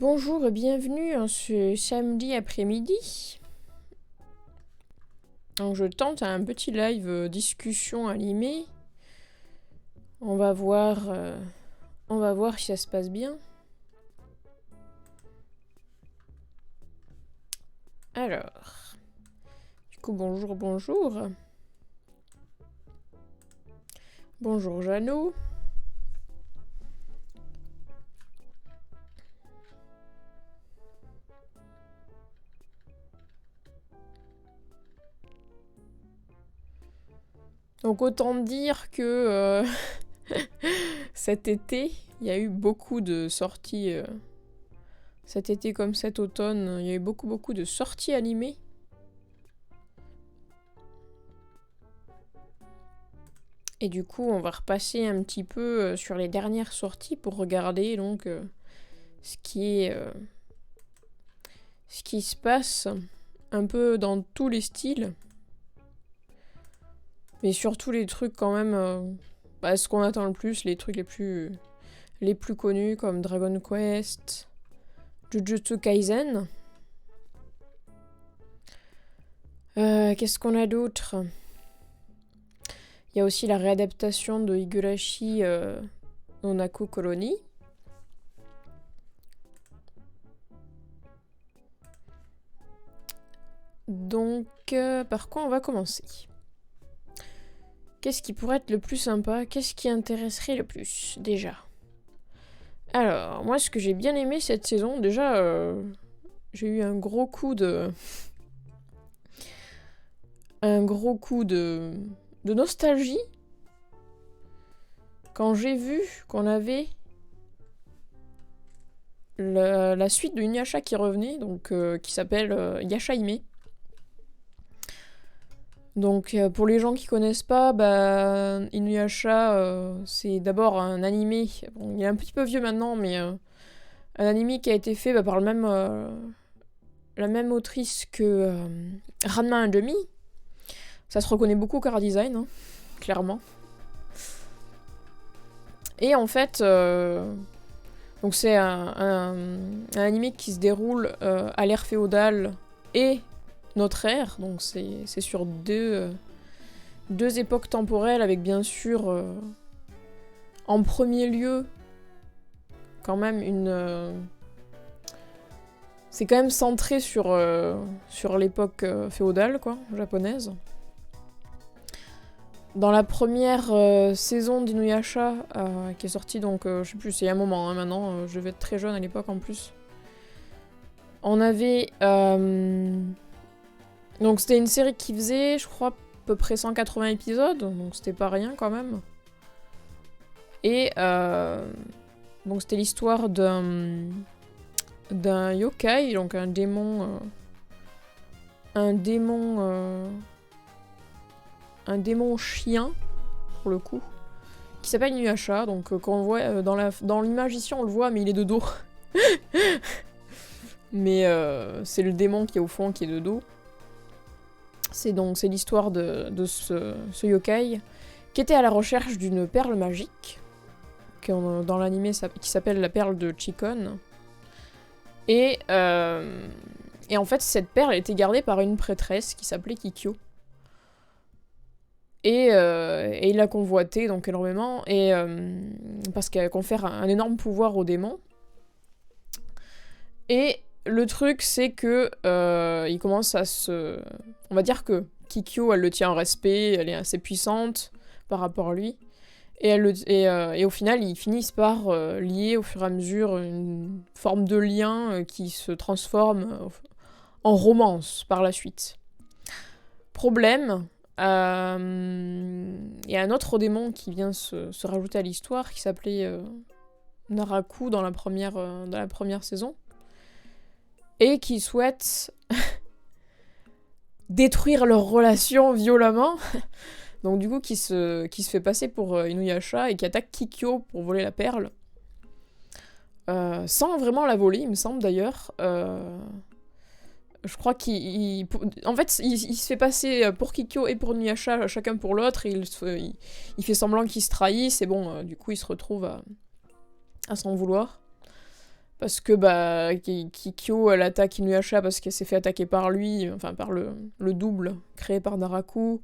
Bonjour et bienvenue en ce samedi après-midi. Donc je tente un petit live discussion animée. On va voir si ça se passe bien. Alors, du coup bonjour. Bonjour Jeannot. Donc autant dire que cet été, il y a eu beaucoup de sorties. Cet été comme cet automne, il y a eu beaucoup de sorties animées. Et du coup, on va repasser un petit peu sur les dernières sorties pour regarder donc ce qui se passe un peu dans tous les styles. Mais surtout les trucs quand même, ce qu'on attend le plus, les trucs les plus connus comme Dragon Quest, Jujutsu Kaisen. Qu'est-ce qu'on a d'autre ? Il y a aussi la réadaptation de Higurashi Nonaku Colony. Donc, par quoi on va commencer ? Qu'est-ce qui pourrait être le plus sympa ? Qu'est-ce qui intéresserait le plus, déjà ? Alors, moi, ce que j'ai bien aimé cette saison, déjà, j'ai eu un gros coup de nostalgie quand j'ai vu qu'on avait la suite de Inuyasha qui revenait, donc qui s'appelle Yashaime. Donc pour les gens qui connaissent pas, Inuyasha c'est d'abord un animé, bon, il est un petit peu vieux maintenant, mais un animé qui a été fait par la même autrice que Ranma 1/2. Ça se reconnaît beaucoup au car design, hein, clairement. Et en fait, donc c'est un animé qui se déroule à l'ère féodale et notre ère, donc c'est sur deux époques temporelles avec bien sûr en premier lieu quand même c'est quand même centré sur l'époque féodale quoi, japonaise. Dans la première saison d'Inuyasha, qui est sortie donc, je sais plus, c'est il y a un moment hein, maintenant, je devais être très jeune à l'époque en plus. On avait... donc c'était une série qui faisait, je crois, à peu près 180 épisodes, donc c'était pas rien quand même. Et donc c'était l'histoire d'un yokai, donc un démon chien, pour le coup, qui s'appelle Inuyasha, donc quand on voit dans l'image ici on le voit mais il est de dos. Mais c'est le démon qui est au fond qui est de dos. C'est l'histoire de ce yokai qui était à la recherche d'une perle magique dans l'anime qui s'appelle la perle de Chikon. Et en fait cette perle était gardée par une prêtresse qui s'appelait Kikyo. Et il l'a convoitée donc énormément parce qu'elle confère un énorme pouvoir au démon. Et le truc, c'est que il commence à se... On va dire que Kikyo, elle le tient en respect, elle est assez puissante par rapport à lui. Et au final, ils finissent par lier au fur et à mesure une forme de lien qui se transforme en romance par la suite. Problème, il y a un autre démon qui vient se rajouter à l'histoire, qui s'appelait Naraku dans la première saison. Et qui souhaitent détruire leur relation violemment. Donc du coup, qui se fait passer pour Inuyasha et qui attaque Kikyo pour voler la perle. Sans vraiment la voler, il me semble d'ailleurs. Je crois qu'il... En fait, il se fait passer pour Kikyo et pour Inuyasha, chacun pour l'autre, et il fait semblant qu'ils se trahissent, et bon, du coup, il se retrouve à s'en vouloir. Parce que bah, Kikyo, elle attaque Inuyasha parce qu'elle s'est fait attaquer par lui, enfin par le double créé par Naraku.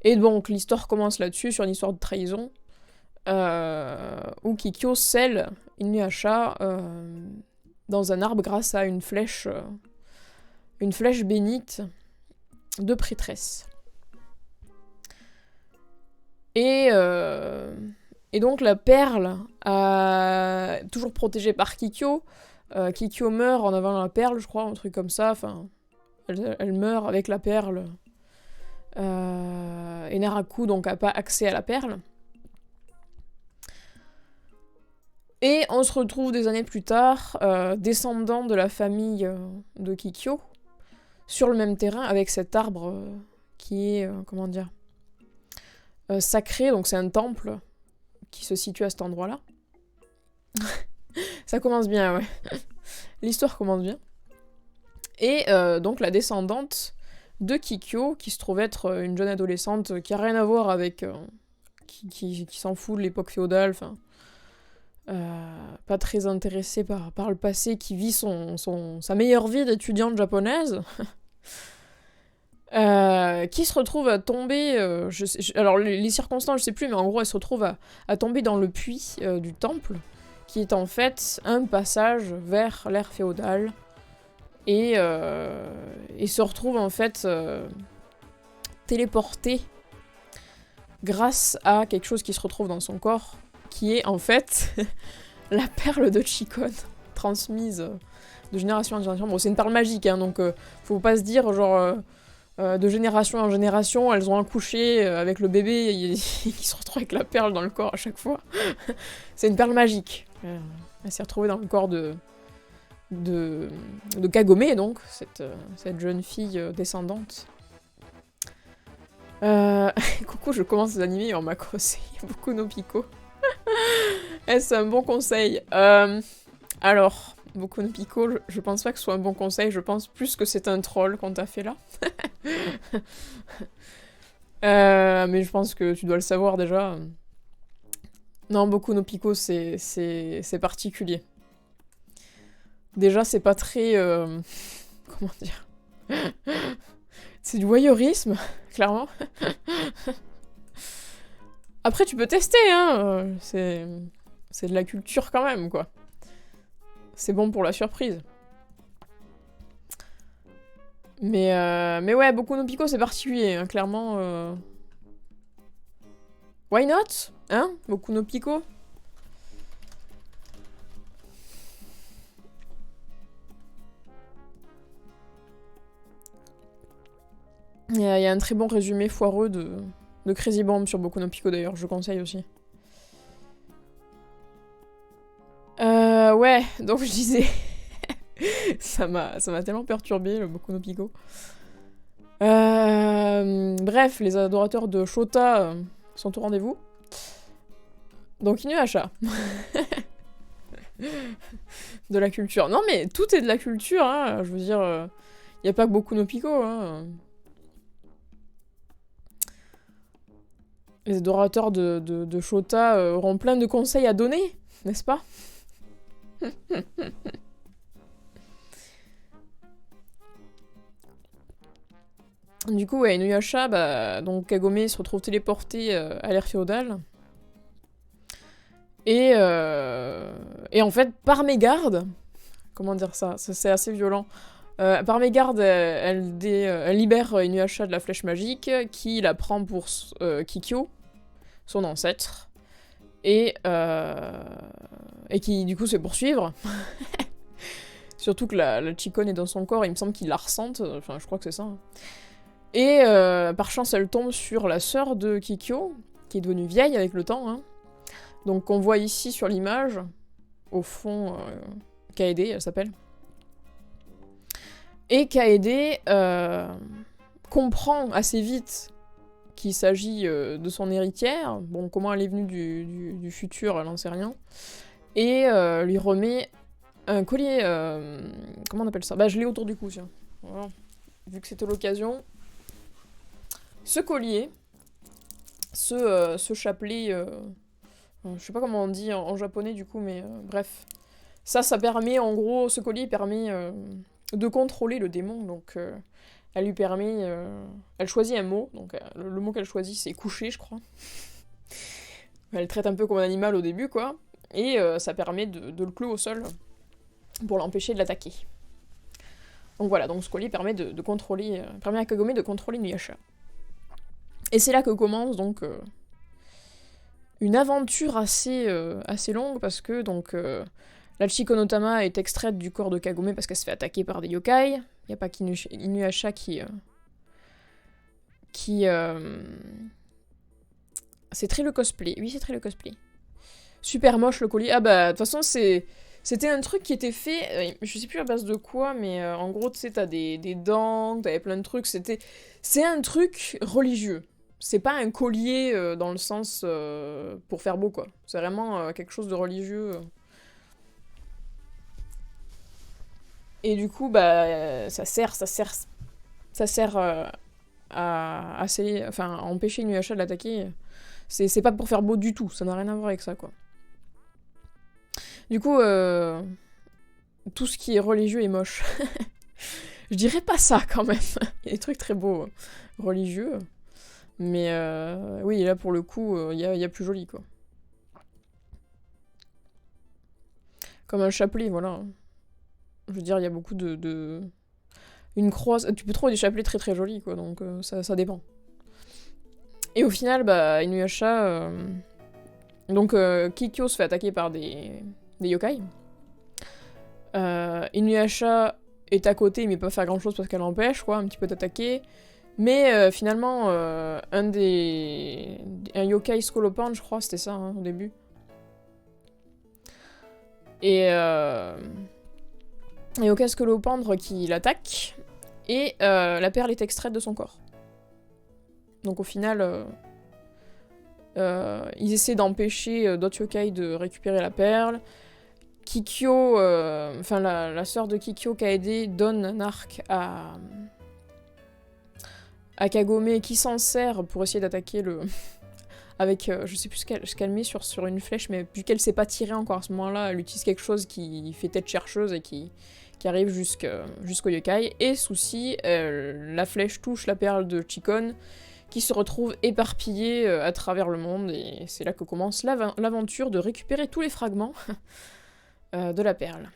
Et donc l'histoire commence là-dessus, sur une histoire de trahison, où Kikyo scelle Inuyasha dans un arbre grâce à une flèche bénite de prêtresse. Et donc la perle, toujours protégée par Kikyo, Kikyo meurt en avant la perle, je crois, un truc comme ça, enfin, elle meurt avec la perle, et Naraku donc a pas accès à la perle. Et on se retrouve des années plus tard, descendant de la famille de Kikyo, sur le même terrain, avec cet arbre qui est, comment dire, sacré, donc c'est un temple qui se situe à cet endroit-là. Ça commence bien, ouais. L'histoire commence bien. Et donc la descendante de Kikyo, qui se trouve être une jeune adolescente qui a rien à voir avec... qui s'en fout de l'époque féodale, enfin... pas très intéressée par le passé, qui vit sa meilleure vie d'étudiante japonaise... qui se retrouve à tomber... alors, les circonstances, je sais plus, mais en gros, elle se retrouve à tomber dans le puits du temple, qui est en fait un passage vers l'ère féodale, et se retrouve en fait téléportée grâce à quelque chose qui se retrouve dans son corps, qui est en fait la perle de Chikon, transmise de génération en génération. Bon, c'est une perle magique, hein, donc faut pas se dire genre... de génération en génération, elles ont accouché avec le bébé qui se retrouve avec la perle dans le corps à chaque fois. C'est une perle magique. Elle s'est retrouvée dans le corps de Kagome, donc, cette jeune fille descendante. Coucou, je commence les animés et on m'a conseillé Boku no Pico. Est-ce un bon conseil? Alors... Boku no Pico, je pense pas que ce soit un bon conseil, je pense plus que c'est un troll qu'on t'a fait là. Mais je pense que tu dois le savoir déjà. Non, Boku no Pico, c'est particulier. Déjà, c'est pas très... comment dire? C'est du voyeurisme, clairement. Après, tu peux tester, hein. C'est de la culture quand même, quoi. C'est bon pour la surprise. Mais ouais, Boku no Pico, c'est particulier, hein, clairement. Why not? Hein? Boku no Pico? Il y a un très bon résumé foireux de Crazy Bomb sur Boku no Pico, d'ailleurs, je conseille aussi. Ouais, donc je disais... ça m'a tellement perturbé, le Boku no Pico. Bref, les adorateurs de Shota sont au rendez-vous. Donc Inuyasha. De la culture. Non mais tout est de la culture, hein. Je veux dire, y a pas que Boku no Pico, hein. Les adorateurs de Shota auront plein de conseils à donner, n'est-ce pas? Du coup, ouais, Inuyasha, bah, donc Kagome se retrouve téléporté à l'ère féodale. Et en fait, par mégarde, comment dire ça, c'est assez violent. Par mégarde, elle libère Inuyasha de la flèche magique, qui la prend pour Kikyo, son ancêtre, et qui du coup se fait poursuivre. Surtout que la Chikon est dans son corps, et il me semble qu'il la ressente, enfin je crois que c'est ça. Hein. Et par chance, elle tombe sur la sœur de Kikyo, qui est devenue vieille avec le temps. Hein. Donc on voit ici sur l'image, au fond, Kaede, elle s'appelle. Et Kaede comprend assez vite qu'il s'agit de son héritière. Bon, comment elle est venue du futur, elle n'en sait rien. Et lui remet un collier... comment on appelle ça? Bah je l'ai autour du cou, tiens. Voilà. Vu que c'était l'occasion... Ce collier, ce chapelet, je sais pas comment on dit en japonais du coup, mais bref, Ça permet, en gros, ce collier permet de contrôler le démon, donc elle lui permet... elle choisit un mot, donc le mot qu'elle choisit c'est coucher, je crois. Elle le traite un peu comme un animal au début, quoi, et ça permet de le clouer au sol pour l'empêcher de l'attaquer. Donc voilà, donc ce collier permet de contrôler... permet à Kagome de contrôler Inuyasha. Et c'est là que commence, donc... une aventure assez longue, parce que, donc... la Chiko no Tama est extraite du corps de Kagome parce qu'elle se fait attaquer par des yokai. Il n'y a pas qu'Inuyasha qui... C'est très le cosplay. Oui, c'est très le cosplay. Super moche le collier. Ah bah, de toute façon, c'était un truc qui était fait... je sais plus à base de quoi, mais en gros, tu sais, t'as des dents, t'avais plein de trucs. C'est un truc religieux. C'est pas un collier dans le sens pour faire beau, quoi. C'est vraiment quelque chose de religieux... Et du coup, bah, ça sert à empêcher Inuyasha de l'attaquer. C'est pas pour faire beau du tout, ça n'a rien à voir avec ça, quoi. Du coup, tout ce qui est religieux est moche. Je dirais pas ça, quand même. Il y a des trucs très beaux, religieux. Mais oui, là, pour le coup, il y a plus joli, quoi. Comme un chapelet, voilà. Je veux dire, il y a beaucoup de... Une croix... Tu peux trouver des chapelets très très jolis, quoi, donc ça dépend. Et au final, bah, Inuyasha... Donc, Kikyo se fait attaquer par des yokai. Inuyasha est à côté, mais peut pas faire grand-chose parce qu'elle l'empêche, quoi, un petit peu d'attaquer. Mais finalement, un yokai Scolopendre, je crois, c'était ça, hein, au début. Et yokai Scolopendre qui l'attaque, et la perle est extraite de son corps. Donc au final, ils essaient d'empêcher d'autres yokai de récupérer la perle. Kikyo, enfin la sœur de Kikyo, Kaede, donne un arc à Kagome qui s'en sert pour essayer d'attaquer le... avec, je sais plus ce qu'elle met sur une flèche, mais vu qu'elle sait pas tirer encore à ce moment-là, elle utilise quelque chose qui fait tête chercheuse et qui arrive jusqu'au yokai. Et souci, la flèche touche la perle de Chikon, qui se retrouve éparpillée à travers le monde, et c'est là que commence l'aventure de récupérer tous les fragments de la perle.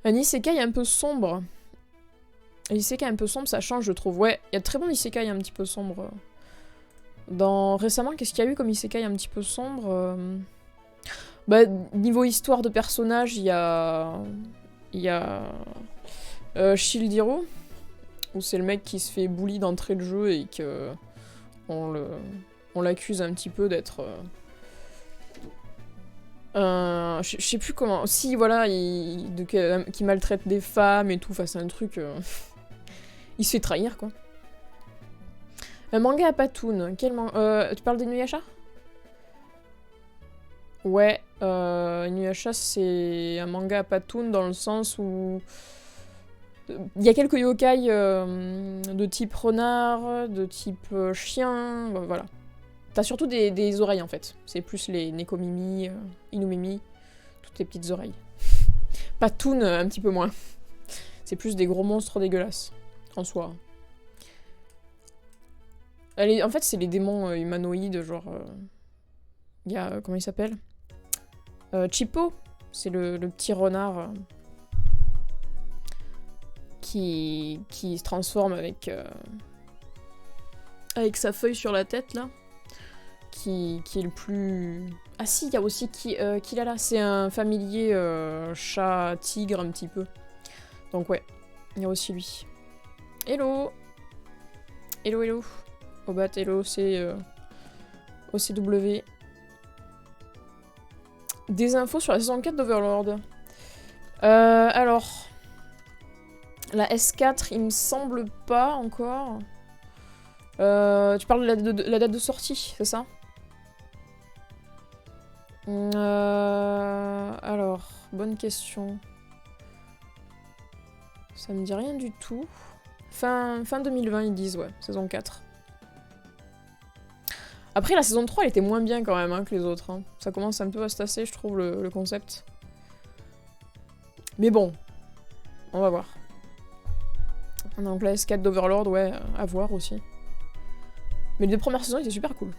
Un isekai un peu sombre. Un isekai un peu sombre, ça change, je trouve. Ouais, il y a de très bons isekai un petit peu sombres. Récemment, qu'est-ce qu'il y a eu comme isekai un petit peu sombre Bah, niveau histoire de personnages, il y a Shield Hero, où c'est le mec qui se fait bully d'entrée de jeu et que on l'accuse un petit peu d'être... je sais plus comment... Si, voilà, qui maltraite des femmes et tout, enfin c'est un truc... il se fait trahir, quoi. Un manga à Patoon. Quel tu parles d'Inuyasha ? Ouais, Inuyasha c'est un manga à Patoon dans le sens où... Il y a quelques yokai de type renard, de type chien, voilà. T'as surtout des oreilles en fait. C'est plus les Nekomimi, Inumimi, toutes les petites oreilles. Patoon, un petit peu moins. C'est plus des gros monstres dégueulasses, en soi. En fait, c'est les démons humanoïdes, genre... Il y a... comment il s'appelle Chippo, c'est le petit renard qui se transforme avec sa feuille sur la tête, là. Qui est le plus... Ah si, il y a aussi Kilala, c'est un familier chat-tigre un petit peu. Donc ouais, il y a aussi lui. Hello. Hello, hello. Obat, hello, c'est OCW. Des infos sur la saison 4 d'Overlord. Alors... La S4, il me semble pas encore. Tu parles de la date de sortie, c'est ça? Alors, bonne question. Ça me dit rien du tout. Fin 2020, ils disent, ouais, saison 4. Après, la saison 3, elle était moins bien quand même hein, que les autres. Hein. Ça commence un peu à se tasser, je trouve, le concept. Mais bon, on va voir. Donc la S4 d'Overlord, ouais, à voir aussi. Mais les 2 premières saisons étaient super cool.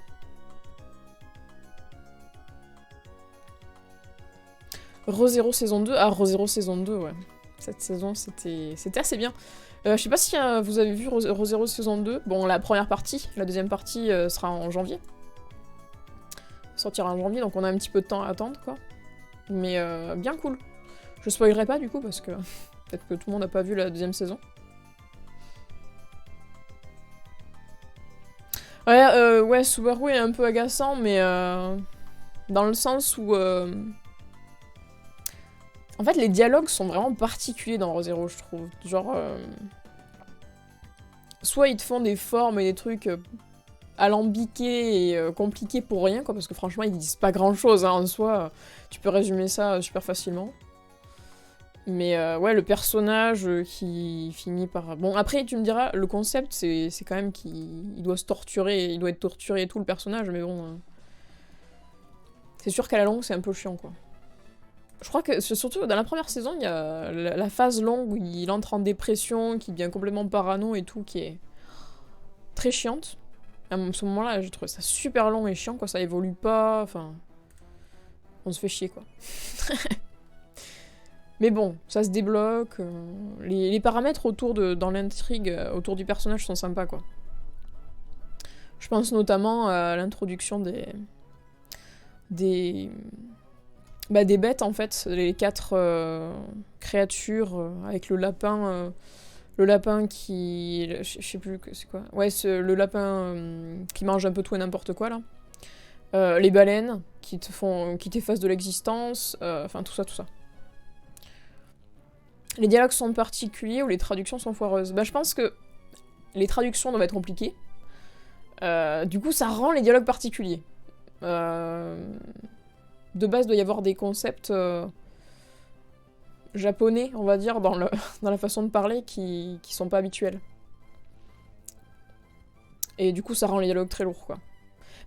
ReZero saison 2. Ah, ReZero saison 2, ouais. Cette saison, c'était assez bien. Je sais pas si vous avez vu ReZero saison 2. Bon, la première partie, la deuxième partie sera en janvier. Sortira en janvier, donc on a un petit peu de temps à attendre, quoi. Mais bien cool. Je spoilerai pas, du coup, parce que peut-être que tout le monde n'a pas vu la deuxième saison. Ouais, Subaru est un peu agaçant, mais dans le sens où... En fait, les dialogues sont vraiment particuliers dans ReZero, je trouve. Genre... Soit ils te font des formes et des trucs alambiqués et compliqués pour rien, quoi, parce que franchement, ils disent pas grand-chose, hein, en soi. Tu peux résumer ça super facilement. Mais ouais, le personnage qui finit par... Bon, après, tu me diras, le concept, c'est quand même qu'il doit se torturer, il doit être torturé et tout, le personnage, mais bon... C'est sûr qu'à la longue, c'est un peu chiant, quoi. Je crois que, surtout, dans la première saison, il y a la phase longue où il entre en dépression, qui devient complètement parano et tout, qui est très chiante. À ce moment-là, j'ai trouvé ça super long et chiant, quoi, ça évolue pas, enfin... On se fait chier, quoi. Mais bon, ça se débloque, les paramètres autour dans l'intrigue, autour du personnage sont sympas, quoi. Je pense notamment à l'introduction des bêtes, en fait, les 4 créatures, avec le lapin qui... Je sais plus, c'est quoi. Ouais, le lapin qui mange un peu tout et n'importe quoi, là. Les baleines, qui t'effacent de l'existence, enfin tout ça, tout ça. Les dialogues sont particuliers ou les traductions sont foireuses. Bah, je pense que les traductions doivent être compliquées. Du coup, ça rend les dialogues particuliers. De base, il doit y avoir des concepts japonais, on va dire, dans la façon de parler qui sont pas habituels. Et du coup, ça rend les dialogues très lourds, quoi.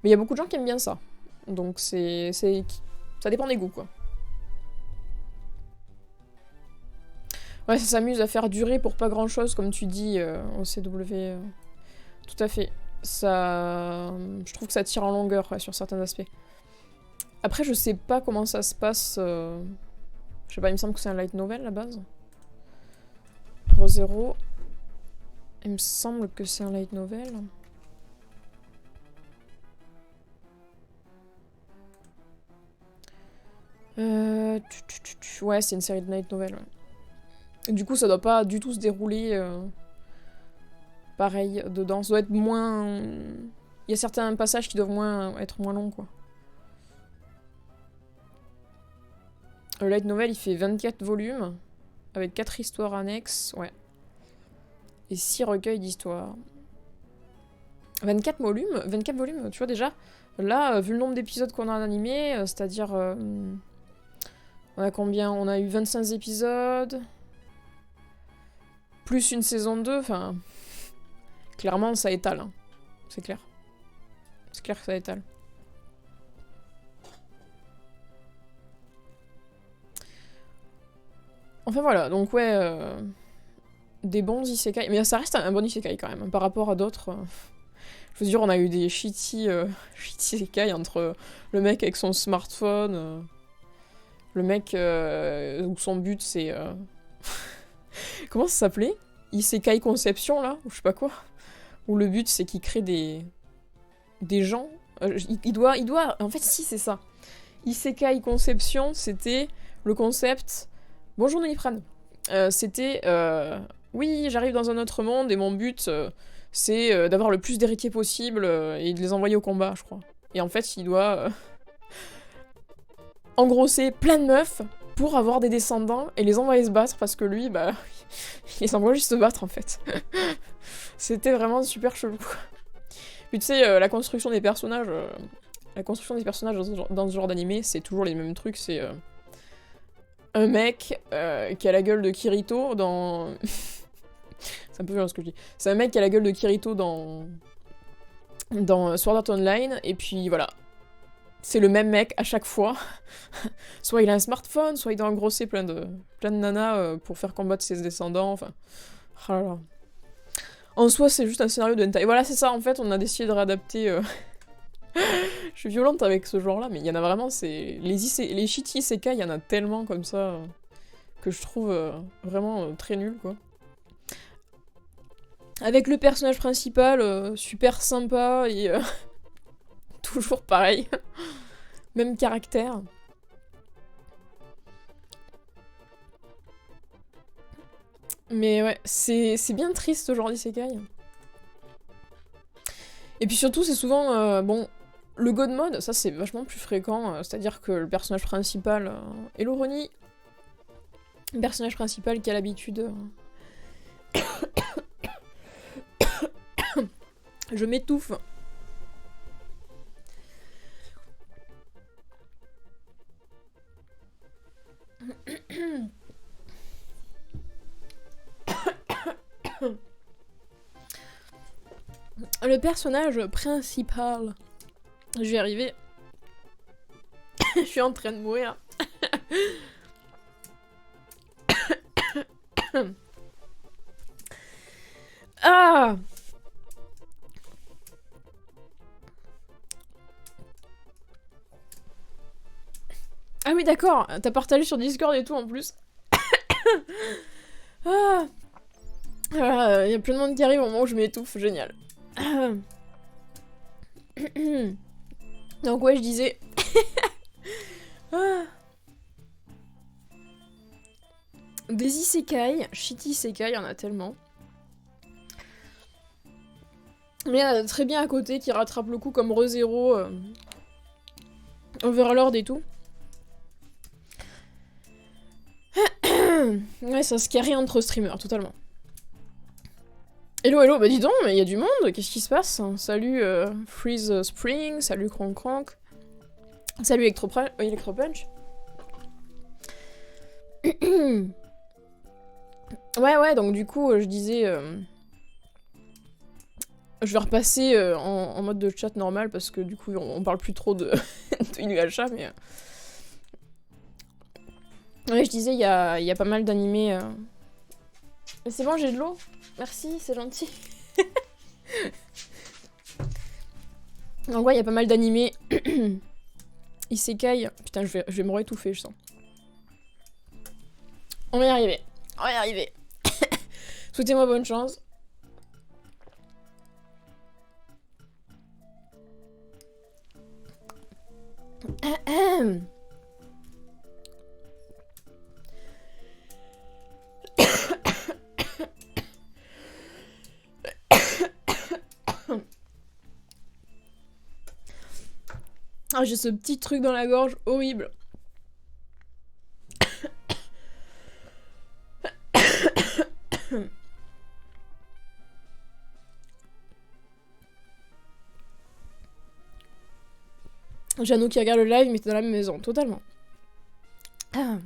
Mais il y a beaucoup de gens qui aiment bien ça. Donc ça dépend des goûts, quoi. Ouais, ça s'amuse à faire durer pour pas grand chose, comme tu dis, au CW. Tout à fait. Ça... Je trouve que ça tire en longueur, ouais, sur certains aspects. Après, je sais pas comment ça se passe. Je sais pas, il me semble que c'est un light novel, à la base. ReZero. Il me semble que c'est un light novel. Ouais, c'est une série de light novel, ouais. Du coup, ça doit pas du tout se dérouler pareil dedans. Ça doit être moins... Il y a certains passages qui doivent être moins longs, quoi. Le light novel, il fait 24 volumes, avec 4 histoires annexes, ouais. Et 6 recueils d'histoires. 24 volumes, tu vois déjà. Là, vu le nombre d'épisodes qu'on a en animé, c'est-à-dire... on a combien? On a eu 25 épisodes... Plus une saison 2, enfin... Clairement, ça étale, hein. C'est clair. C'est clair que ça étale. Enfin voilà, donc ouais... des bons isekai. Mais ça reste un bon isekai quand même, hein, par rapport à d'autres. Je veux dire, on a eu des shitty isekai entre le mec avec son smartphone... le mec où son but c'est... Comment ça s'appelait? Isekai Conception, là, ou je sais pas quoi. Où le but, c'est qu'il crée des gens. Il doit... En fait, si, c'est ça. Isekai Conception, c'était le concept... Bonjour, Noliprane. C'était... Oui, j'arrive dans un autre monde, et mon but, c'est d'avoir le plus d'héritiers possible, et de les envoyer au combat, je crois. Et en fait, il doit... engrosser plein de meufs pour avoir des descendants et les envoyer se battre parce que lui, bah, il les envoie juste se battre en fait. C'était vraiment super chelou. Puis tu sais, la construction des personnages dans ce genre d'animé, c'est toujours les mêmes trucs, c'est un mec qui a la gueule de Kirito dans... C'est un peu violent ce que je dis. C'est un mec qui a la gueule de Kirito dans dans Sword Art Online, et puis voilà. C'est le même mec à chaque fois. Soit il a un smartphone, soit il doit engrosser plein de nanas pour faire combattre ses descendants, enfin... Oh là là. En soi, c'est juste un scénario de hentai. Voilà, c'est ça, en fait, on a décidé de réadapter... Je suis violente avec ce genre-là, mais il y en a vraiment, c'est... Les shitty isekai, il y en a tellement comme ça, que je trouve vraiment très nul, quoi. Avec le personnage principal, super sympa, et... toujours pareil. Même caractère. Mais ouais, c'est bien triste ce genre d'isekai. Et puis surtout, c'est souvent... bon, le God Mode, ça c'est vachement plus fréquent. C'est-à-dire que le personnage principal... Hello Ronnie. Le personnage principal qui a l'habitude... Je m'étouffe. Le personnage principal... Je vais y arriver. Je suis en train de mourir. Ah! Ah oui, d'accord, t'as partagé sur Discord et tout en plus. Ah! Il y a plein de monde qui arrive au moment où je m'étouffe, génial. Donc ouais, je disais... Ah. Des isekai, shitty isekai, il y en a tellement. Mais il y en a très bien à côté qui rattrape le coup comme ReZero, Overlord et tout. Ouais, ça se carry entre streamers, totalement. Hello, hello, bah dis donc, mais il y a du monde, qu'est-ce qui se passe? Salut Freeze Spring, salut Cronk Cronk, salut Electropunch. Ouais, donc du coup, je disais... je vais repasser en mode de chat normal, parce que du coup, on parle plus trop de Inuyasha, mais... Ouais, je disais, il y a pas mal d'animés... Mais c'est bon, j'ai de l'eau. Merci, c'est gentil. Donc ouais, il y a pas mal d'animés. Isekai. Putain, je vais me réétouffer, je sens. On va y arriver. On va y arriver. Souhaitez-moi bonne chance. Ah, j'ai ce petit truc dans la gorge horrible. Jeannot qui regarde le live, mais t'es dans la même maison, totalement. Ah.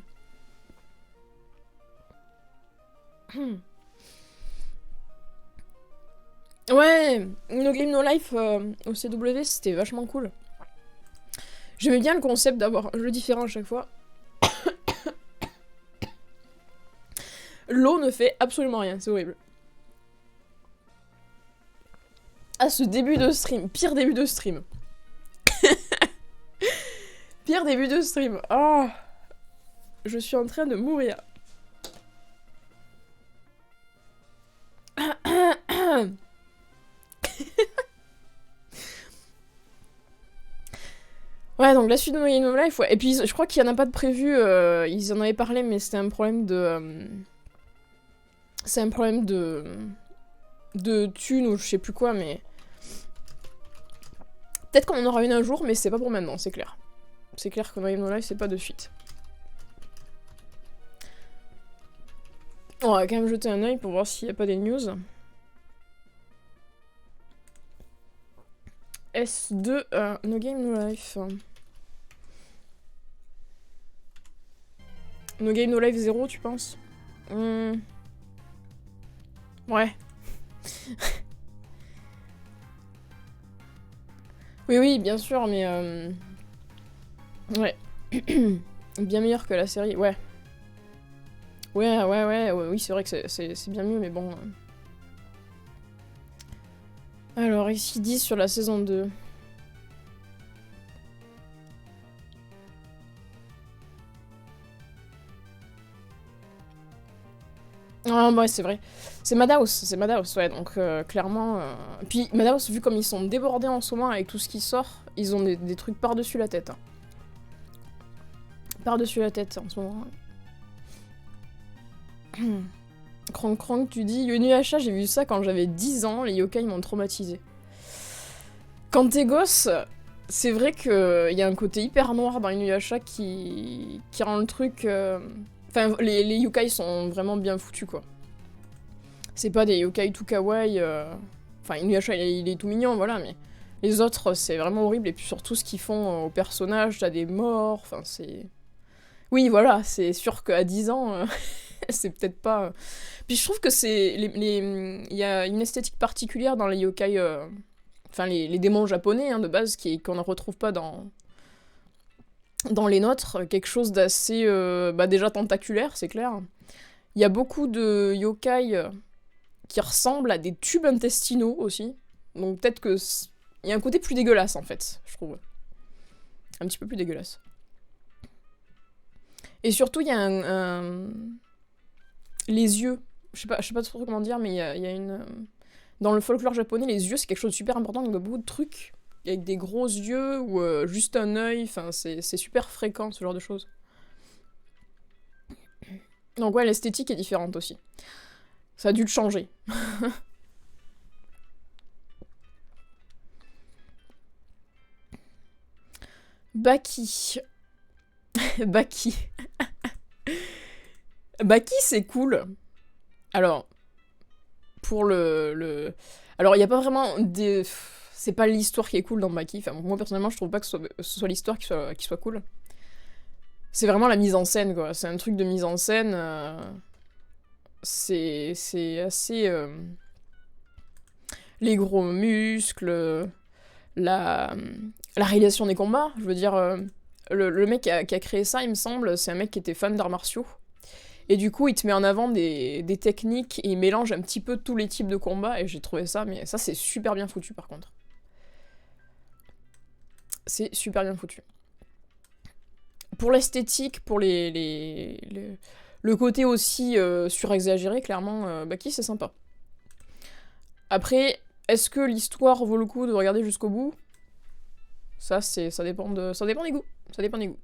Ouais, No Game No Life au CW, c'était vachement cool. J'aimais bien le concept d'avoir un jeu différent à chaque fois. L'eau ne fait absolument rien, c'est horrible. Ah, ce début de stream, pire début de stream. Pire début de stream. Oh, je suis en train de mourir. Ouais, donc la suite de No Game No Life, ouais. Et puis je crois qu'il n'y en a pas de prévu, ils en avaient parlé, mais c'était un problème de... c'est un problème de thunes ou je sais plus quoi, mais... Peut-être qu'on en aura une un jour, mais c'est pas pour maintenant, c'est clair. C'est clair que No Game No Life, c'est pas de suite. On va quand même jeter un œil pour voir s'il n'y a pas des news. S2, No Game No Life. No Game No Life 0, tu penses? Ouais. Oui, oui, bien sûr, mais... Ouais. Bien meilleur que la série, ouais. Ouais, oui, c'est vrai que c'est bien mieux, mais bon... Alors, ici, 10 sur la saison 2. Ah, ouais, c'est vrai. C'est Madhouse, ouais, donc clairement... Puis Madhouse, vu comme ils sont débordés en ce moment avec tout ce qui sort, ils ont des trucs par-dessus la tête. Hein. Par-dessus la tête, en ce moment. Crank Crank, tu dis, Inuyasha, j'ai vu ça quand j'avais 10 ans, les yokai m'ont traumatisé. Quand t'es gosse, c'est vrai qu'il y a un côté hyper noir dans Inuyasha qui rend le truc... Enfin, les yokai sont vraiment bien foutus, quoi. C'est pas des yokai tout kawaii... Enfin, Inuyasha, il est tout mignon, voilà, mais... Les autres, c'est vraiment horrible, et puis surtout ce qu'ils font aux personnages, t'as des morts, enfin, c'est... Oui, voilà, c'est sûr qu'à 10 ans, c'est peut-être pas... Puis je trouve que c'est... Il y a une esthétique particulière dans les yokai... Enfin, les démons japonais, hein, de base, qu'on ne retrouve pas dans les nôtres. Quelque chose d'assez... bah, déjà tentaculaire, c'est clair. Il y a beaucoup de yokai qui ressemblent à des tubes intestinaux, aussi. Donc peut-être que... Il y a un côté plus dégueulasse, en fait, je trouve. Un petit peu plus dégueulasse. Et surtout, il y a les yeux. Je sais pas trop comment dire, mais il y a une... Dans le folklore japonais, les yeux, c'est quelque chose de super important. Donc, il y a beaucoup de trucs avec des gros yeux ou juste un œil. Enfin, c'est super fréquent, ce genre de choses. Donc, ouais, l'esthétique est différente aussi. Ça a dû le changer. Baki. Baki. Baki, c'est cool. Alors, pour Alors, il n'y a pas vraiment des... C'est pas l'histoire qui est cool dans Baki. Enfin, moi, personnellement, je trouve pas que ce soit l'histoire qui soit cool. C'est vraiment la mise en scène, quoi. C'est un truc de mise en scène. C'est assez... Les gros muscles, la, la réalisation des combats. Je veux dire, le mec qui a créé ça, il me semble, c'est un mec qui était fan d'arts martiaux. Et du coup, il te met en avant des techniques et il mélange un petit peu tous les types de combats. Et j'ai trouvé ça, mais ça, c'est super bien foutu, par contre. C'est super bien foutu. Pour l'esthétique, pour le côté aussi surexagéré, clairement, Baki, c'est sympa. Après, est-ce que l'histoire vaut le coup de regarder jusqu'au bout? Ça dépend des goûts. Ça dépend des goûts.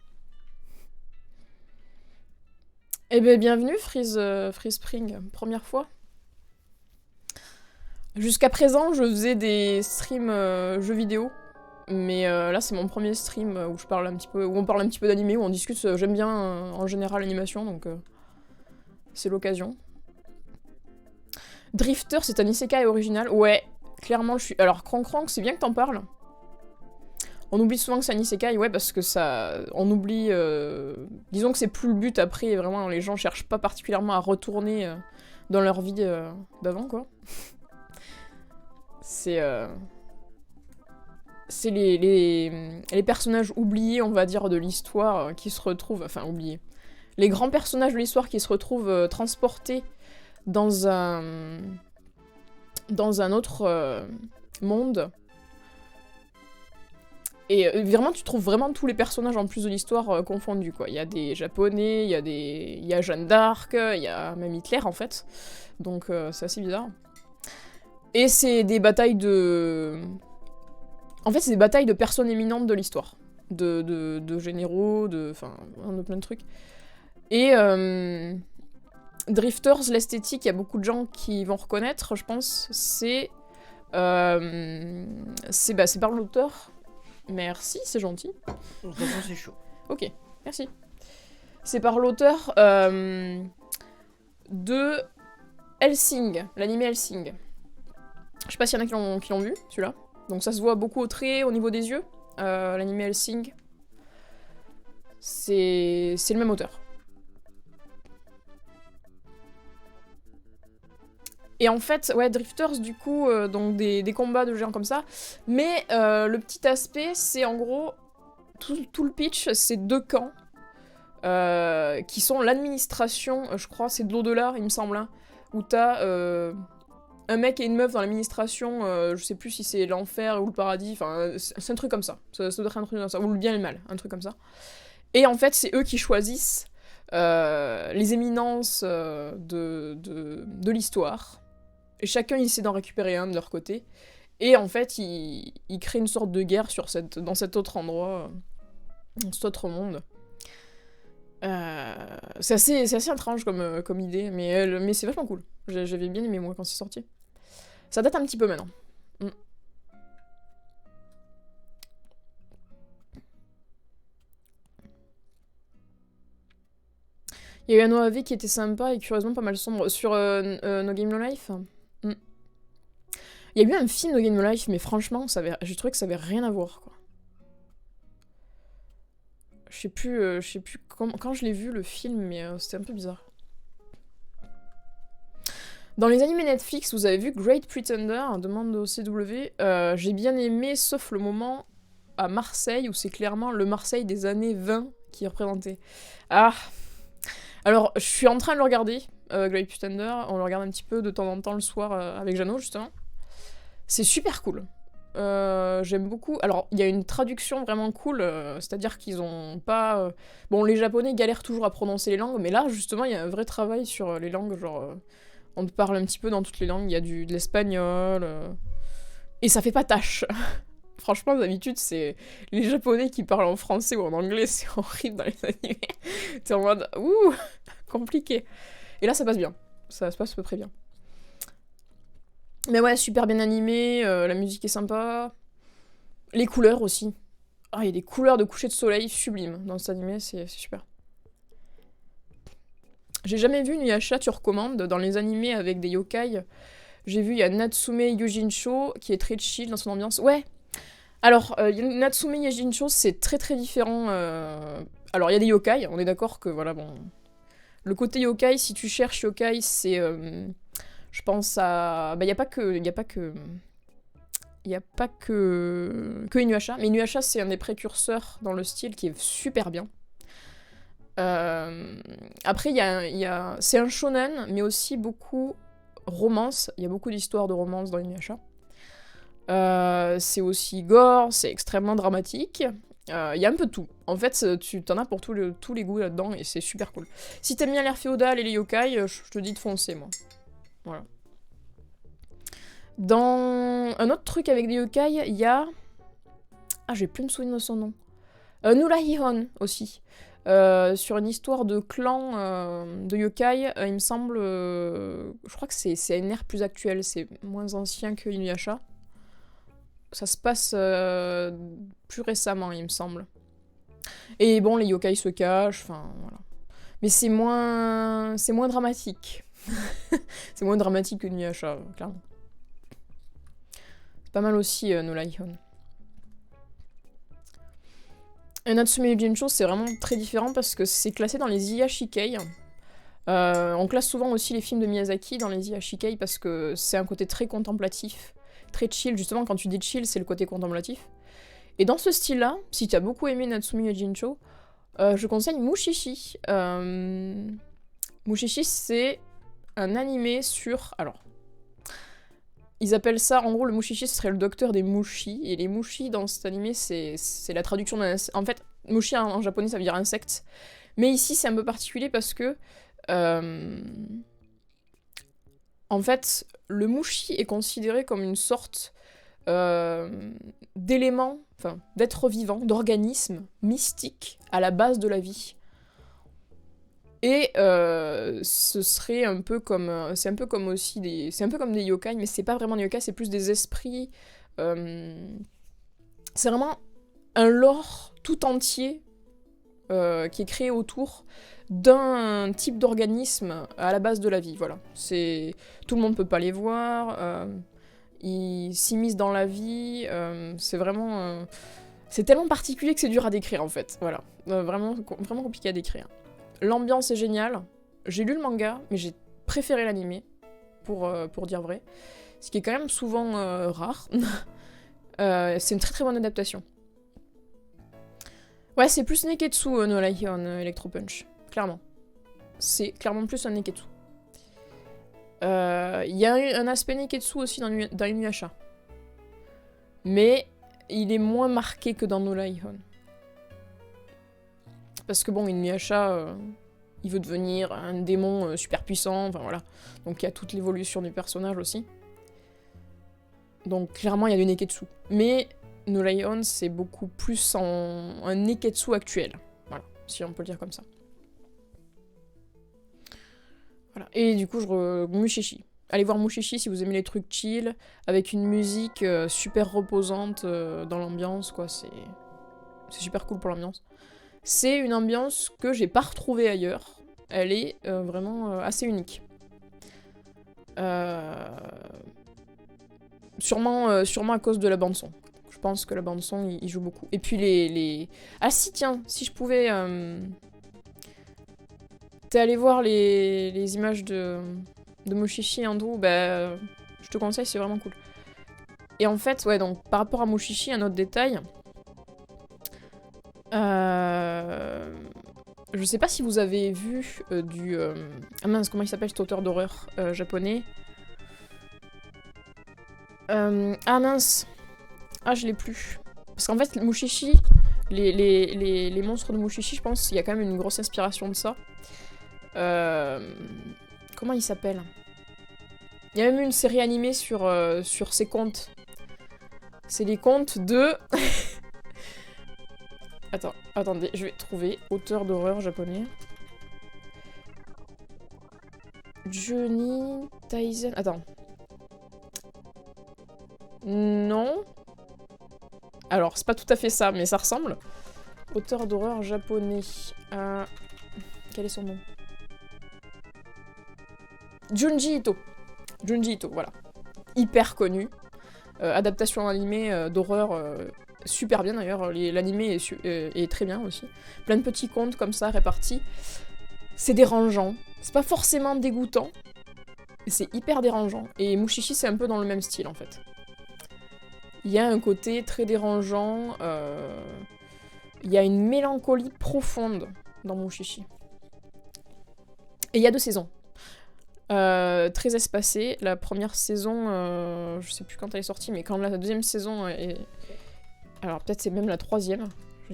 Eh ben, bienvenue, Freeze Spring. Première fois. Jusqu'à présent, je faisais des streams jeux vidéo. Mais là, c'est mon premier stream où je parle un petit peu, où on parle un petit peu d'animé, où on discute. J'aime bien en général l'animation, donc c'est l'occasion. Drifter, c'est un isekai original. Ouais, clairement, je suis. Alors, Crank Crank, c'est bien que t'en parles. On oublie souvent que c'est un isekai, ouais, parce que ça... On oublie... Disons que c'est plus le but, après, vraiment, les gens cherchent pas particulièrement à retourner dans leur vie d'avant, quoi. C'est... C'est les personnages oubliés, on va dire, de l'histoire qui se retrouvent... Enfin, oubliés. Les grands personnages de l'histoire qui se retrouvent transportés dans un... Dans un autre monde... Et vraiment, tu trouves vraiment tous les personnages en plus de l'histoire confondus, quoi. Il y a des Japonais, il y a Jeanne d'Arc, il y a même Hitler, en fait. Donc c'est assez bizarre. Et c'est des batailles de... En fait, c'est des batailles de personnes éminentes de l'histoire. De généraux, enfin, de plein de trucs. Et Drifters, l'esthétique, il y a beaucoup de gens qui vont reconnaître, je pense, c'est par l'auteur. Merci, c'est gentil. De toute façon, c'est chaud. Ok, merci. C'est par l'auteur de Hellsing, l'anime Hellsing. Je sais pas s'il y en a qui l'ont vu, celui-là. Donc ça se voit beaucoup au trait, au niveau des yeux, l'anime Hellsing. C'est le même auteur. Et en fait, ouais, Drifters, du coup, donc des combats de géants comme ça. Mais le petit aspect, c'est en gros, tout le pitch, c'est 2 camps. Qui sont l'administration, je crois, c'est de l'au-delà, il me semble, hein, où t'as un mec et une meuf dans l'administration, je sais plus si c'est l'enfer ou le paradis, enfin, c'est un truc comme ça. Ça doit être un truc comme ça, ou le bien et le mal, un truc comme ça. Et en fait, c'est eux qui choisissent les éminences de l'histoire. Et chacun essaie d'en récupérer un de leur côté. Et en fait, ils créent une sorte de guerre dans cet autre endroit, dans cet autre monde. C'est assez étrange comme idée, mais c'est vachement cool. J'avais bien aimé moi quand c'est sorti. Ça date un petit peu maintenant. Mm. Il y a eu un OAV qui était sympa et curieusement pas mal sombre. Sur No Game No Life. Mm. Il y a eu un film No Game No Life, mais franchement, j'ai trouvé que ça avait rien à voir, quoi. Je sais plus quand je l'ai vu le film, mais c'était un peu bizarre. Dans les animés Netflix, vous avez vu Great Pretender, demande au CW. J'ai bien aimé, sauf le moment à Marseille, où c'est clairement le Marseille des années 20 qui est représenté. Ah. Alors, je suis en train de le regarder, Great Pretender. On le regarde un petit peu de temps en temps le soir avec Jeannot, justement. C'est super cool. J'aime beaucoup. Alors, il y a une traduction vraiment cool, c'est-à-dire qu'ils ont pas... Bon, les Japonais galèrent toujours à prononcer les langues, mais là, justement, il y a un vrai travail sur les langues, genre... on te parle un petit peu dans toutes les langues, il y a de l'espagnol... Et ça fait pas tâche. Franchement, d'habitude, c'est les Japonais qui parlent en français ou en anglais, c'est horrible dans les animés. T'es en mode... Ouh, compliqué. Et là, ça passe bien. Ça se passe à peu près bien. Mais ouais, super bien animé, la musique est sympa. Les couleurs aussi. Ah, il y a des couleurs de coucher de soleil sublimes dans cet animé, c'est super. J'ai jamais vu Nuyasha, tu recommandes, dans les animés avec des yokai. J'ai vu, il y a Natsume Yojincho, qui est très chill dans son ambiance. Ouais. Alors, Natsume Yojincho, c'est très très différent. Alors, il y a des yokai, on est d'accord que, voilà, bon... Le côté yokai, si tu cherches yokai, c'est... je pense à... Bah, il n'y a pas que... Il n'y a pas que Inuyasha, mais Inuyasha, c'est un des précurseurs dans le style qui est super bien. Après, c'est un shonen, mais aussi beaucoup romance. Il y a beaucoup d'histoires de romance dans Inuyasha. C'est aussi gore, c'est extrêmement dramatique. Il y a un peu de tout. En fait, tu t'en as pour tous les goûts là-dedans, et c'est super cool. Si t'aimes bien l'ère féodale et les yokai, je te dis de foncer, moi. Voilà. Dans un autre truc avec les yokai, il y a... Ah, je vais plus me souvenir de son nom. Nurahihon, aussi. Sur une histoire de clan de yokai, il me semble... je crois que c'est à une ère plus actuelle, c'est moins ancien que Inuyasha. Ça se passe plus récemment, il me semble. Et bon, les yokai se cachent, enfin, voilà. Mais c'est moins dramatique. C'est moins dramatique que Inuyasha, clairement. C'est pas mal aussi, No Lion. Et Natsume Yujincho, c'est vraiment très différent parce que c'est classé dans les Iyashikei. On classe souvent aussi les films de Miyazaki dans les Iyashikei parce que c'est un côté très contemplatif, très chill. Justement, quand tu dis chill, c'est le côté contemplatif. Et dans ce style-là, si tu as beaucoup aimé Natsume Yujincho, je conseille Mushishi. Mushishi, c'est un animé sur... Alors, ils appellent ça, en gros, le Mushishi, ce serait le docteur des Mushi. Et les Mushi, dans cet animé, c'est la traduction d'un... En fait, Mushi, en japonais, ça veut dire insecte. Mais ici, c'est un peu particulier parce que... en fait, le Mushi est considéré comme une sorte d'élément, enfin, d'être vivant, d'organisme mystique à la base de la vie. Et ce serait un peu comme... c'est un peu comme aussi des... C'est un peu comme des yokai, mais c'est pas vraiment des yokai, c'est plus des esprits. C'est vraiment un lore tout entier qui est créé autour d'un type d'organisme à la base de la vie, voilà. Tout le monde peut pas les voir, ils s'immiscent dans la vie, c'est vraiment... c'est tellement particulier que c'est dur à décrire, en fait, voilà. Vraiment compliqué à décrire. L'ambiance est géniale. J'ai lu le manga, mais j'ai préféré l'animé. pour dire vrai. Ce qui est quand même souvent rare. C'est une très très bonne adaptation. Ouais, c'est plus Neketsu No Lion Electro Punch, clairement. C'est clairement plus un Neketsu. Il y a un aspect Neketsu aussi dans Inuyasha. Mais il est moins marqué que dans No Lion. Parce que bon, Inuyasha, il veut devenir un démon super puissant, enfin voilà. Donc il y a toute l'évolution du personnage aussi. Donc clairement, il y a du Neketsu. Mais No Lion, c'est beaucoup plus un Neketsu actuel. Voilà, si on peut le dire comme ça. Voilà. Et du coup, Mushishi. Allez voir Mushishi si vous aimez les trucs chill, avec une musique super reposante dans l'ambiance, quoi. C'est super cool pour l'ambiance. C'est une ambiance que j'ai pas retrouvée ailleurs. Elle est vraiment assez unique. Sûrement à cause de la bande-son. Je pense que la bande-son, il joue beaucoup. Et puis les... Ah si, tiens, si je pouvais... T'es allé voir les images de Mushishi Andrew, bah... Je te conseille, c'est vraiment cool. Et en fait, ouais, donc, par rapport à Mushishi, un autre détail... Je sais pas si vous avez vu du... Ah mince, comment il s'appelle cet auteur d'horreur japonais? Ah mince. Ah, je l'ai plus. Parce qu'en fait, Mushishi, les monstres de Mushishi, je pense qu'il y a quand même une grosse inspiration de ça. Comment il s'appelle? Il y a même une série animée sur ces contes. C'est les contes de... Attendez, je vais trouver. Auteur d'horreur japonais. Johnny Tyson... Attends. Non. Alors, c'est pas tout à fait ça, mais ça ressemble. Auteur d'horreur japonais. Quel est son nom? Junji Ito. Junji Ito, voilà. Hyper connu. Adaptation animée d'horreur super bien d'ailleurs. L'animé est très bien aussi. Plein de petits contes comme ça répartis. C'est dérangeant. C'est pas forcément dégoûtant. C'est hyper dérangeant. Et Mushishi, c'est un peu dans le même style en fait. Il y a un côté très dérangeant. Il y a une mélancolie profonde dans Mushishi. Et il y a 2 saisons. Très espacées. La première saison, je sais plus quand elle est sortie, mais quand la deuxième saison est... Alors peut-être c'est même la 3e.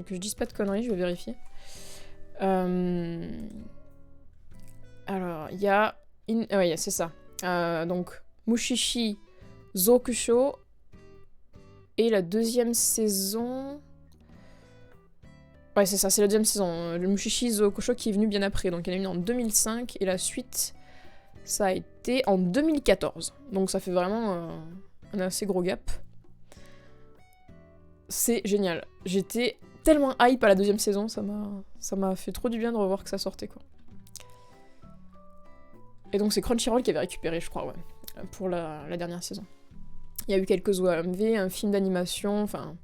Que je dise pas de conneries, je vais vérifier. Alors, il y a... Ah ouais, c'est ça. Donc, Mushishi Zokusho. Et la deuxième saison... Ouais, c'est ça, c'est la deuxième saison. Le Mushishi Zokusho qui est venu bien après. Donc, il y en a une en 2005. Et la suite, ça a été en 2014. Donc, ça fait vraiment un assez gros gap. C'est génial. J'étais tellement hype à la deuxième saison. Ça m'a fait trop du bien de revoir que ça sortait, quoi. Et donc, c'est Crunchyroll qui avait récupéré, je crois, ouais. Pour la dernière saison. Il y a eu quelques OMV, un film d'animation, enfin...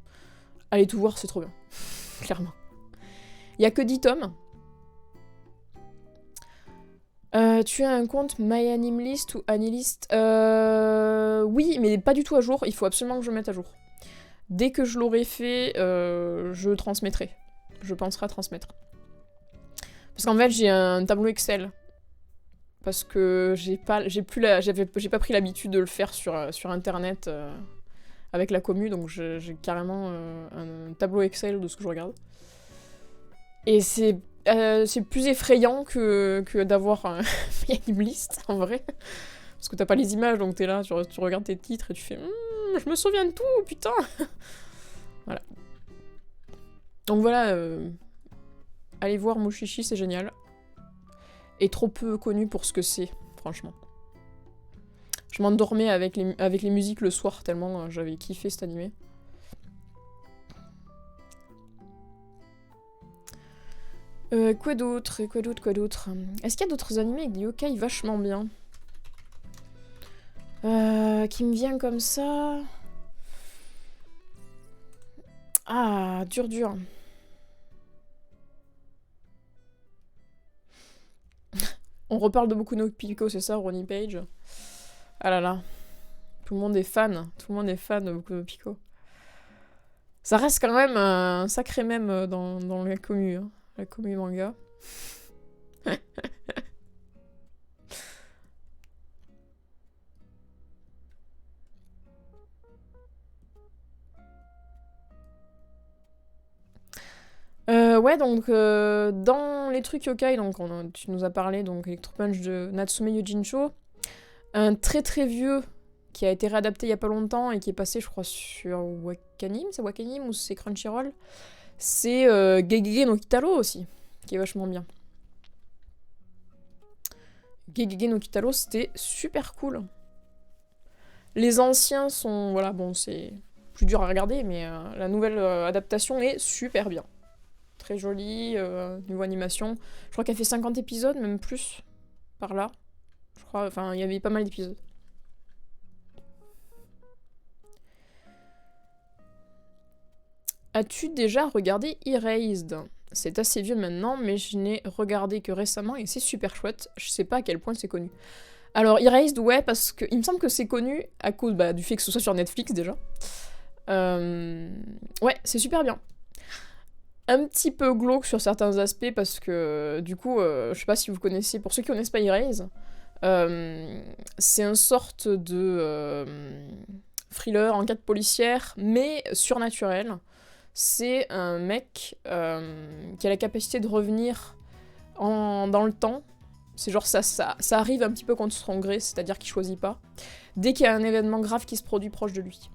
Allez tout voir, c'est trop bien. Clairement. Il y a que 10 tomes. Tu as un compte MyAnimeList ou Anilist? Oui, mais pas du tout à jour. Il faut absolument que je le mette à jour. Dès que je l'aurai fait, je transmettrai. Je penserai à transmettre. Parce qu'en fait, j'ai un tableau Excel. Parce que j'ai pas pris l'habitude de le faire sur internet avec la commu, donc j'ai carrément un tableau Excel de ce que je regarde. Et c'est plus effrayant que d'avoir un list en vrai. Parce que t'as pas les images, donc t'es là, tu regardes tes titres et tu fais je me souviens de tout, putain. Voilà. Donc voilà, allez voir Mushishi, c'est génial. Et trop peu connu pour ce que c'est, franchement. Je m'endormais avec les musiques le soir, tellement j'avais kiffé cet animé. Quoi d'autre? Est-ce qu'il y a d'autres animés avec des yokai vachement bien? Qui me vient comme ça... Ah, dur. On reparle de Boku no Pico, c'est ça, Ronnie Page? Ah là là. Tout le monde est fan. Tout le monde est fan de Boku no Pico. Ça reste quand même un sacré mème dans la commu. Hein. La commu manga. Ouais, donc dans les trucs yokai, donc tu nous as parlé donc Electro Punch de Natsume Yojincho, un très très vieux qui a été réadapté il y a pas longtemps et qui est passé, je crois, sur Wakanim, c'est Wakanim ou c'est Crunchyroll, c'est Gegege no Kitaro aussi, qui est vachement bien. Gegege no Kitaro, c'était super cool. Les anciens sont, voilà, bon, c'est plus dur à regarder, mais la nouvelle adaptation est super bien. Très jolie, niveau animation. Je crois qu'elle fait 50 épisodes, même plus, par là. Je crois, enfin, il y avait pas mal d'épisodes. As-tu déjà regardé Erased? C'est assez vieux maintenant, mais je n'ai regardé que récemment et c'est super chouette. Je sais pas à quel point c'est connu. Alors, Erased, ouais, parce que il me semble que c'est connu à cause du fait que ce soit sur Netflix déjà. Ouais, c'est super bien. Un petit peu glauque sur certains aspects parce que du coup, je sais pas si vous connaissez, pour ceux qui connaissent pas Erased, c'est une sorte de thriller, enquête policière, mais surnaturel. C'est un mec qui a la capacité de revenir dans le temps. C'est genre ça arrive un petit peu contre son gré, c'est-à-dire qu'il choisit pas. Dès qu'il y a un événement grave qui se produit proche de lui.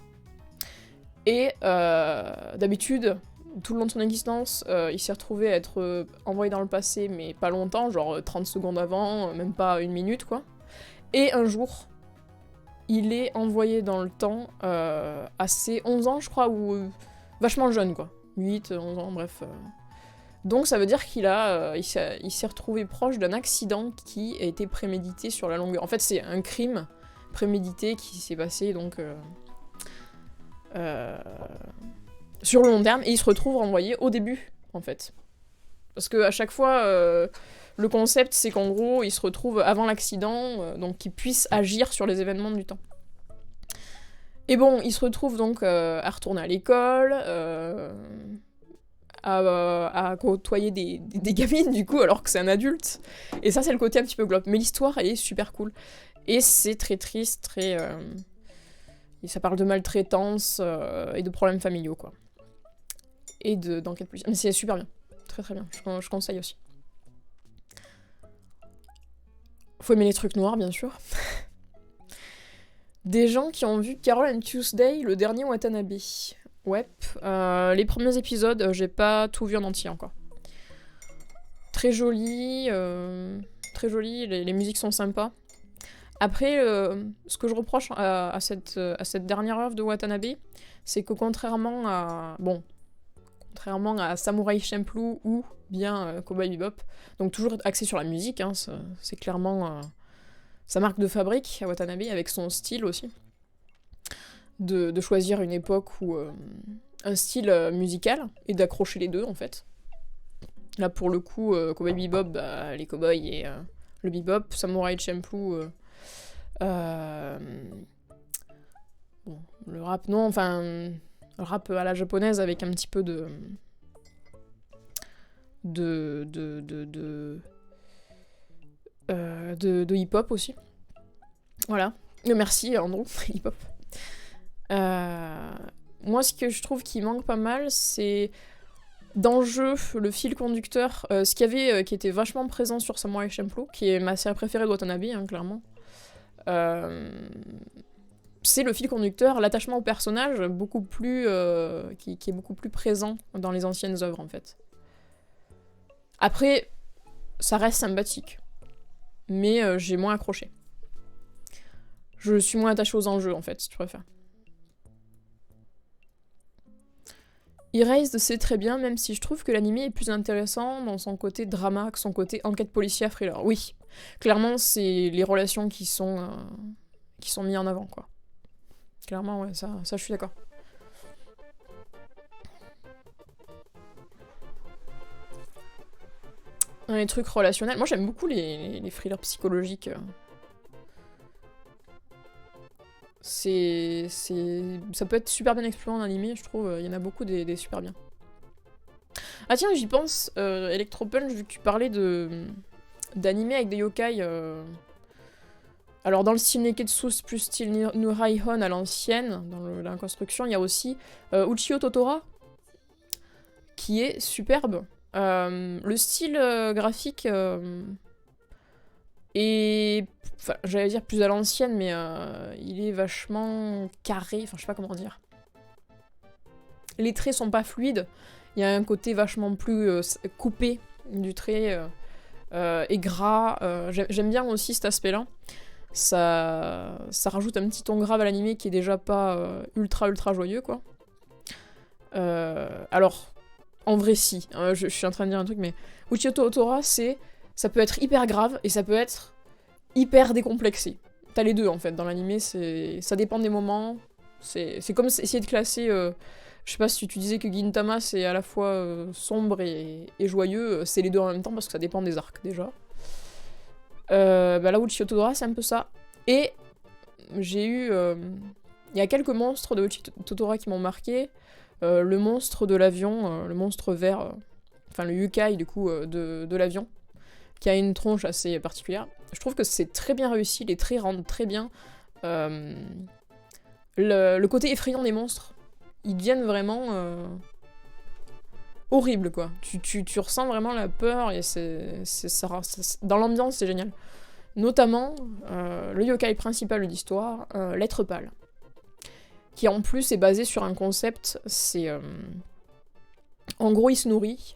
Et d'habitude, tout le long de son existence, il s'est retrouvé à être envoyé dans le passé, mais pas longtemps, genre 30 secondes avant, même pas une minute, quoi. Et un jour, il est envoyé dans le temps à ses 11 ans, je crois, ou vachement jeune, quoi. 8, 11 ans, bref. Donc ça veut dire il s'est retrouvé proche d'un accident qui a été prémédité sur la longueur. En fait, c'est un crime prémédité qui s'est passé, donc... sur le long terme, et il se retrouve renvoyé au début, en fait. Parce que à chaque fois, le concept, c'est qu'en gros, il se retrouve avant l'accident, donc qu'il puisse agir sur les événements du temps. Et bon, il se retrouve donc à retourner à l'école, à côtoyer des gamines, du coup, alors que c'est un adulte. Et ça, c'est le côté un petit peu glauque. Mais l'histoire, elle est super cool. Et c'est très triste, très... Et ça parle de maltraitance et de problèmes familiaux, quoi. Et d'enquête policière. Mais c'est super bien. Très très bien. Je conseille aussi. Faut aimer les trucs noirs, bien sûr. Des gens qui ont vu Carol and Tuesday, le dernier Watanabe. Ouais. Les premiers épisodes, j'ai pas tout vu en entier encore. Très joli. Très joli. Les musiques sont sympas. Après, ce que je reproche à cette dernière œuvre de Watanabe, c'est que contrairement à Samurai Champloo ou bien Cowboy Bebop, donc toujours axé sur la musique, hein, c'est clairement sa marque de fabrique à Watanabe, avec son style aussi, de choisir une époque ou un style musical, et d'accrocher les deux en fait. Là pour le coup, Cowboy Bebop, bah, les cowboys et le bebop, Samurai Champloo... bon, le rap, non, enfin, le rap à la japonaise avec un petit peu de hip-hop aussi. Voilà. Merci, Andrew, hip-hop. Moi, ce que je trouve qui manque pas mal, c'est dans le jeu, le fil conducteur, ce qu'il y avait qui était vachement présent sur Samurai Champloo, qui est ma série préférée de Watanabe, hein, clairement. C'est le fil conducteur, l'attachement au personnage beaucoup plus, qui est beaucoup plus présent dans les anciennes œuvres en fait. Après, ça reste sympathique, mais j'ai moins accroché. Je suis moins attachée aux enjeux en fait, si tu préfères. Erased, c'est très bien, même si je trouve que l'anime est plus intéressant dans son côté drama que son côté enquête policière thriller. Oui, clairement, c'est les relations qui sont mises en avant, quoi. Clairement, ouais, ça je suis d'accord. Les trucs relationnels. Moi, j'aime beaucoup les thrillers psychologiques. Ça peut être super bien exploré en animé, je trouve. Il y en a beaucoup des super bien. Ah tiens, j'y pense, Electropunch, vu que tu parlais d'animé avec des yokai. Alors dans le style Neketsu plus style Nuraihon à l'ancienne, dans la construction, il y a aussi Uchiyo Totora, qui est superbe. Le style graphique est, enfin, j'allais dire plus à l'ancienne, mais il est vachement carré, enfin je sais pas comment dire. Les traits sont pas fluides, il y a un côté vachement plus coupé du trait et gras. J'aime bien aussi cet aspect-là. Ça rajoute un petit ton grave à l'animé qui est déjà pas ultra joyeux, quoi. Alors, en vrai si, je suis en train de dire un truc, mais Uchiyo Totora, ça peut être hyper grave et ça peut être hyper décomplexé. T'as les deux en fait, dans l'animé, ça dépend des moments. C'est comme essayer de classer, je sais pas si tu disais que Gintama c'est à la fois sombre et joyeux, c'est les deux en même temps parce que ça dépend des arcs déjà. Bah là, Uchiyo Totora, c'est un peu ça. Et j'ai eu... Il y a quelques monstres de Uchiyo Totora qui m'ont marqué. Le monstre de l'avion, le monstre vert, enfin le yukai du coup de l'avion, qui a une tronche assez particulière. Je trouve que c'est très bien réussi, les traits rendent très bien. Le côté effrayant des monstres, ils deviennent vraiment horribles, quoi. Tu ressens vraiment la peur et dans l'ambiance, c'est génial. Notamment le yokai principal de l'histoire, l'être pâle, qui en plus est basé sur un concept, c'est... en gros, il se nourrit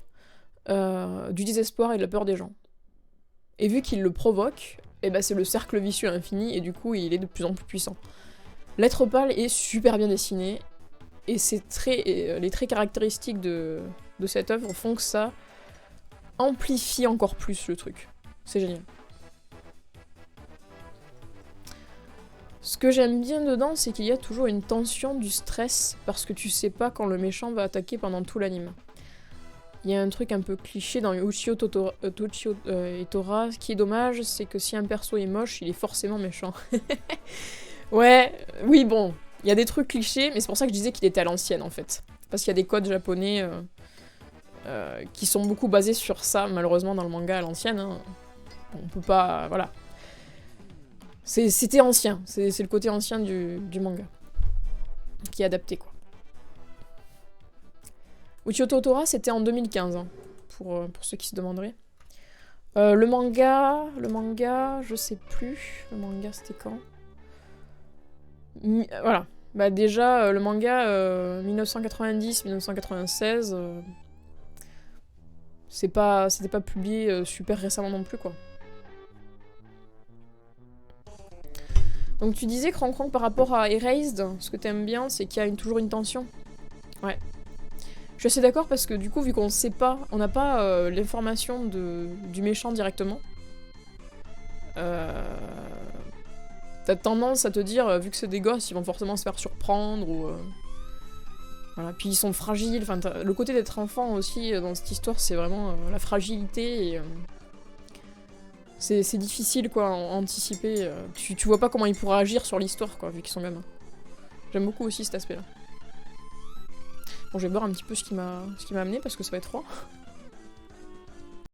du désespoir et de la peur des gens. Et vu qu'il le provoque, eh ben c'est le cercle vicieux infini, et du coup, il est de plus en plus puissant. L'être pâle est super bien dessiné, et les traits caractéristiques de cette œuvre font que ça amplifie encore plus le truc. C'est génial. Ce que j'aime bien dedans, c'est qu'il y a toujours une tension, du stress, parce que tu sais pas quand le méchant va attaquer pendant tout l'anime. Il y a un truc un peu cliché dans Uchiyo Tora, ce qui est dommage, c'est que si un perso est moche, il est forcément méchant. Ouais, oui bon, il y a des trucs clichés, mais c'est pour ça que je disais qu'il était à l'ancienne en fait. Parce qu'il y a des codes japonais qui sont beaucoup basés sur ça, malheureusement dans le manga à l'ancienne. Hein. On peut pas... voilà. C'était ancien, c'est le côté ancien du manga. Qui est adapté, quoi. Uchiyo Totora, c'était en 2015, hein, pour ceux qui se demanderaient. Le manga, je sais plus. Le manga, c'était quand voilà. Bah déjà, le manga, 1990-1996, c'était pas publié super récemment non plus, quoi. Donc tu disais, Crank par rapport à Erased, ce que t'aimes bien, c'est qu'il y a toujours une tension. Ouais. Je suis assez d'accord parce que du coup, vu qu'on sait pas, on n'a pas l'information du méchant directement, t'as tendance à te dire, vu que c'est des gosses, ils vont forcément se faire surprendre, ou... voilà. Puis ils sont fragiles, enfin, le côté d'être enfant aussi, dans cette histoire, c'est vraiment la fragilité, et... c'est difficile, quoi, à anticiper. Tu vois pas comment ils pourraient agir sur l'histoire, quoi, vu qu'ils sont gamins. J'aime beaucoup aussi cet aspect-là. Bon, je vais boire un petit peu ce qui m'a amené, parce que ça va être froid.